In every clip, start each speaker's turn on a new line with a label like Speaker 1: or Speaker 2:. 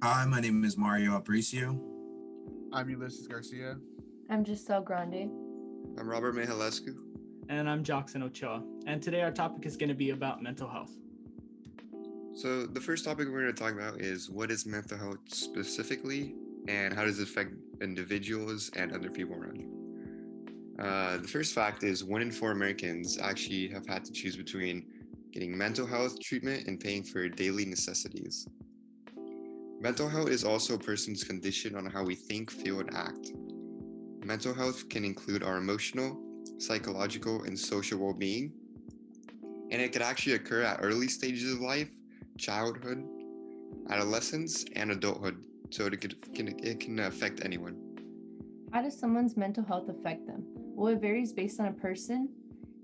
Speaker 1: Hi, my name is Mario Aparicio.
Speaker 2: I'm Ulysses Garcia.
Speaker 3: I'm Giselle Grande.
Speaker 4: I'm Robert Mihalescu.
Speaker 5: And I'm Jackson Ochoa. And today our topic is going to be about mental health.
Speaker 4: So, the first topic we're going to talk about is what is mental health specifically and how does it affect individuals and other people around you? The first fact is 1 in 4 Americans actually have had to choose between getting mental health treatment and paying for daily necessities. Mental health is also a person's condition on how we think, feel, and act. Mental health can include our emotional, psychological, and social well being, and it could actually occur at early stages of life, childhood, adolescence, and adulthood, so it can affect anyone.
Speaker 3: How does someone's mental health affect them? Well, it varies based on a person,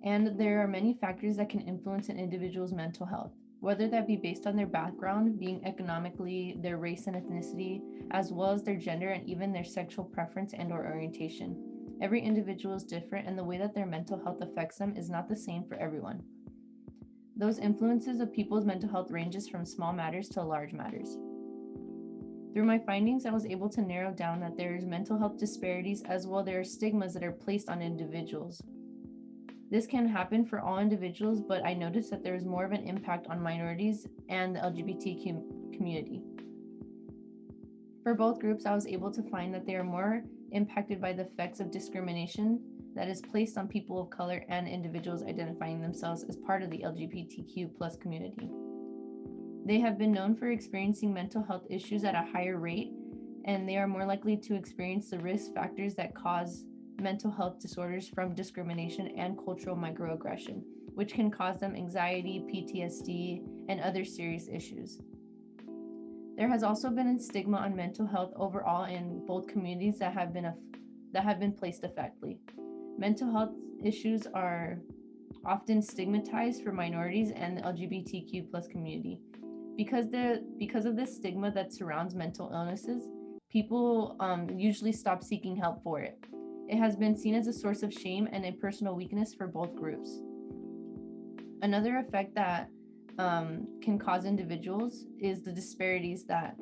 Speaker 3: and there are many factors that can influence an individual's mental health, whether that be based on their background, being economically, their race and ethnicity, as well as their gender and even their sexual preference and or orientation. Every individual is different, and the way that their mental health affects them is not the same for everyone. Those influences of people's mental health ranges from small matters to large matters. Through my findings, I was able to narrow down that there is mental health disparities as well there are stigmas that are placed on individuals. This can happen for all individuals, but I noticed that there is more of an impact on minorities and the LGBTQ community. For both groups, I was able to find that they are more impacted by the effects of discrimination that is placed on people of color and individuals identifying themselves as part of the LGBTQ plus community. They have been known for experiencing mental health issues at a higher rate, and they are more likely to experience the risk factors that cause mental health disorders from discrimination and cultural microaggression, which can cause them anxiety, PTSD, and other serious issues. There has also been a stigma on mental health overall in both communities that have been placed effectively. Mental health issues are often stigmatized for minorities and the LGBTQ plus community. Because of this stigma that surrounds mental illnesses, people usually stop seeking help for it. It has been seen as a source of shame and a personal weakness for both groups. Another effect that can cause individuals is the disparities that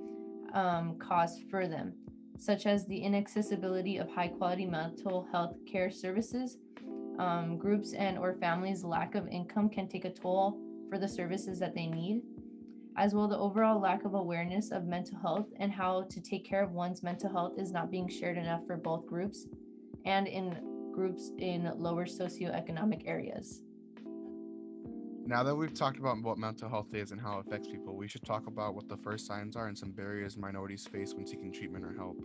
Speaker 3: cause for them, such as the inaccessibility of high quality mental health care services. Groups and or families' lack of income can take a toll for the services that they need, as well the overall lack of awareness of mental health and how to take care of one's mental health is not being shared enough for both groups and in groups in lower socioeconomic areas.
Speaker 2: Now that we've talked about what mental health is and how it affects people, we should talk about what the first signs are and some barriers minorities face when seeking treatment or help.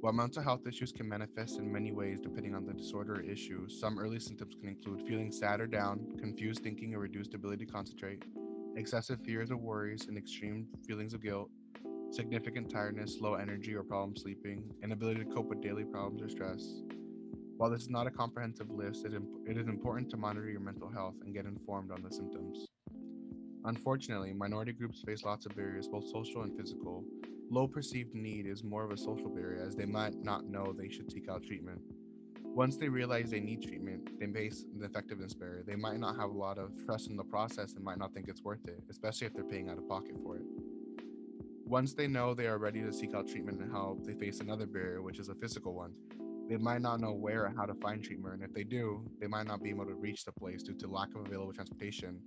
Speaker 2: While mental health issues can manifest in many ways depending on the disorder or issue, some early symptoms can include feeling sad or down, confused thinking or reduced ability to concentrate, excessive fears or worries, and extreme feelings of guilt, significant tiredness, low energy or problem sleeping, inability to cope with daily problems or stress. While this is not a comprehensive list, it is important to monitor your mental health and get informed on the symptoms. Unfortunately, minority groups face lots of barriers, both social and physical. Low perceived need is more of a social barrier as they might not know they should seek out treatment. Once they realize they need treatment, they face an effectiveness barrier. They might not have a lot of trust in the process and might not think it's worth it, especially if they're paying out of pocket for it. Once they know they are ready to seek out treatment and help, they face another barrier, which is a physical one. They might not know where or how to find treatment, and if they do, they might not be able to reach the place due to lack of available transportation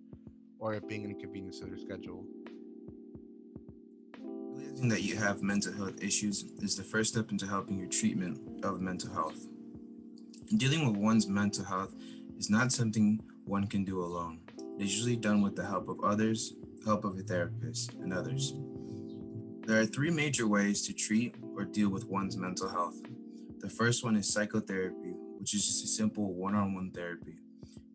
Speaker 2: or it being an inconvenience to their schedule.
Speaker 1: Realizing that you have mental health issues is the first step into helping your treatment of mental health. Dealing with one's mental health is not something one can do alone. It is usually done with the help of others, help of a therapist, and others. There are three major ways to treat or deal with one's mental health. The first one is psychotherapy, which is just a simple one-on-one therapy.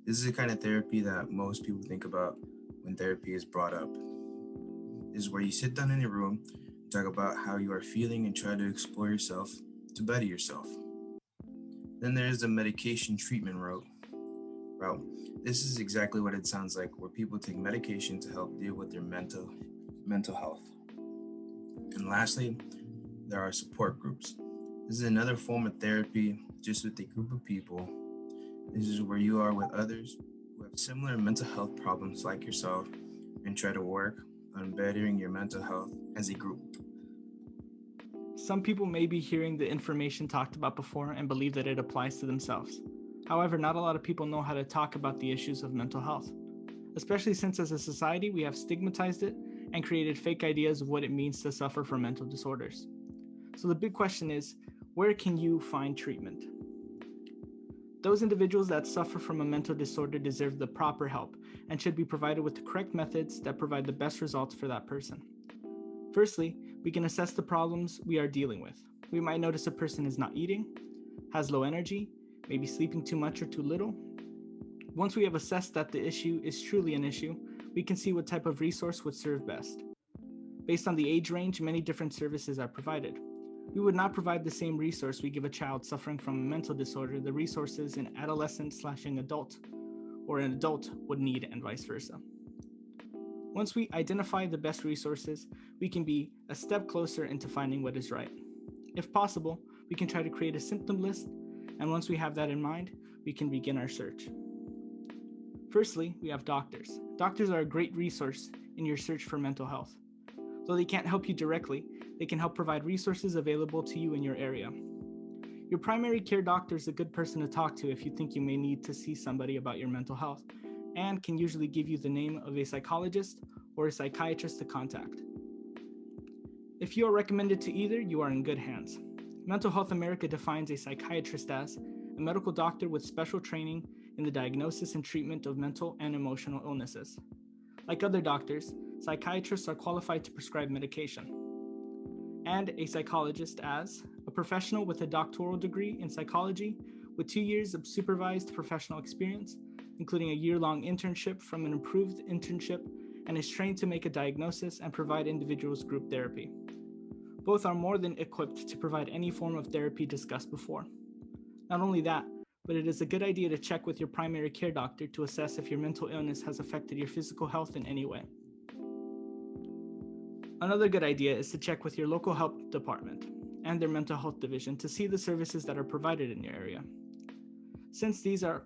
Speaker 1: This is the kind of therapy that most people think about when therapy is brought up. This is where you sit down in a room, talk about how you are feeling, and try to explore yourself to better yourself. Then there is the medication treatment route. This is exactly what it sounds like, where people take medication to help deal with their mental health. And lastly, there are support groups. This is another form of therapy, just with a group of people. This is where you are with others who have similar mental health problems like yourself and try to work on bettering your mental health as a group.
Speaker 5: Some people may be hearing the information talked about before and believe that it applies to themselves. However, not a lot of people know how to talk about the issues of mental health, especially since as a society we have stigmatized it and created fake ideas of what it means to suffer from mental disorders. So the big question is, where can you find treatment? Those individuals that suffer from a mental disorder deserve the proper help and should be provided with the correct methods that provide the best results for that person. Firstly, we can assess the problems we are dealing with. We might notice a person is not eating, has low energy, maybe sleeping too much or too little. Once we have assessed that the issue is truly an issue, we can see what type of resource would serve best. Based on the age range, many different services are provided. We would not provide the same resource we give a child suffering from a mental disorder the resources an adolescent/young adult or an adult would need, and vice versa. Once we identify the best resources, we can be a step closer into finding what is right. If possible, we can try to create a symptom list, and once we have that in mind, we can begin our search. Firstly, we have doctors. Doctors are a great resource in your search for mental health. Though they can't help you directly, they can help provide resources available to you in your area. Your primary care doctor is a good person to talk to if you think you may need to see somebody about your mental health, and can usually give you the name of a psychologist or a psychiatrist to contact. If you are recommended to either, you are in good hands. Mental Health America defines a psychiatrist as a medical doctor with special training in the diagnosis and treatment of mental and emotional illnesses. Like other doctors, psychiatrists are qualified to prescribe medication. And a psychologist as a professional with a doctoral degree in psychology with 2 years of supervised professional experience, including a year-long internship from an approved internship, and is trained to make a diagnosis and provide individuals group therapy. Both are more than equipped to provide any form of therapy discussed before. Not only that, but it is a good idea to check with your primary care doctor to assess if your mental illness has affected your physical health in any way. Another good idea is to check with your local health department and their mental health division to see the services that are provided in your area. Since these are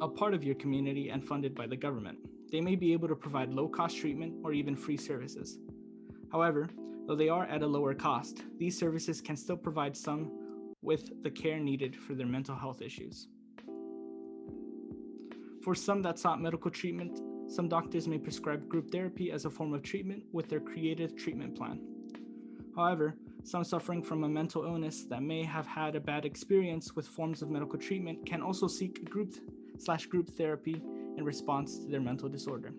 Speaker 5: a part of your community and funded by the government, they may be able to provide low-cost treatment or even free services. However, though they are at a lower cost, these services can still provide some with the care needed for their mental health issues. For some that sought medical treatment, some doctors may prescribe group therapy as a form of treatment with their creative treatment plan. However, some suffering from a mental illness that may have had a bad experience with forms of medical treatment can also seek group therapy in response to their mental disorder.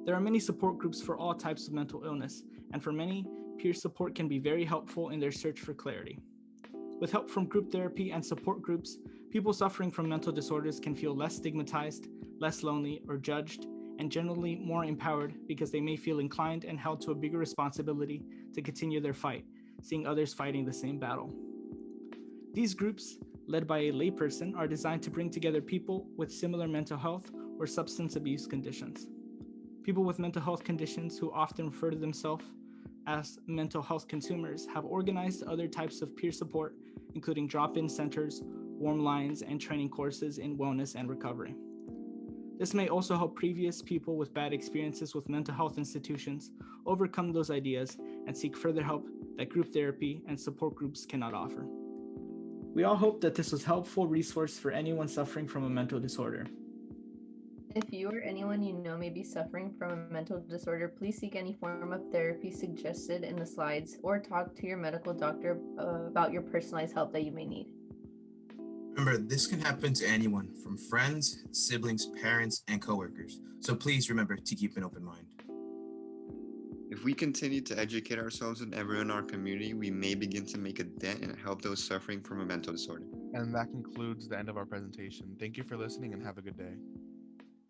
Speaker 5: There are many support groups for all types of mental illness, and for many, peer support can be very helpful in their search for clarity. With help from group therapy and support groups, people suffering from mental disorders can feel less stigmatized, less lonely or judged, and generally more empowered because they may feel inclined and held to a bigger responsibility to continue their fight, seeing others fighting the same battle. These groups, led by a layperson, are designed to bring together people with similar mental health or substance abuse conditions. People with mental health conditions who often refer to themselves as mental health consumers have organized other types of peer support, including drop-in centers, warm lines, and training courses in wellness and recovery. This may also help previous people with bad experiences with mental health institutions overcome those ideas and seek further help that group therapy and support groups cannot offer. We all hope that this was a helpful resource for anyone suffering from a mental disorder.
Speaker 3: If you or anyone you know may be suffering from a mental disorder, please seek any form of therapy suggested in the slides or talk to your medical doctor about your personalized help that you may need.
Speaker 1: Remember, this can happen to anyone, from friends, siblings, parents, and coworkers. So please remember to keep an open mind.
Speaker 4: If we continue to educate ourselves and everyone in our community, we may begin to make a dent and help those suffering from a mental disorder.
Speaker 2: And that concludes the end of our presentation. Thank you for listening and have a good day.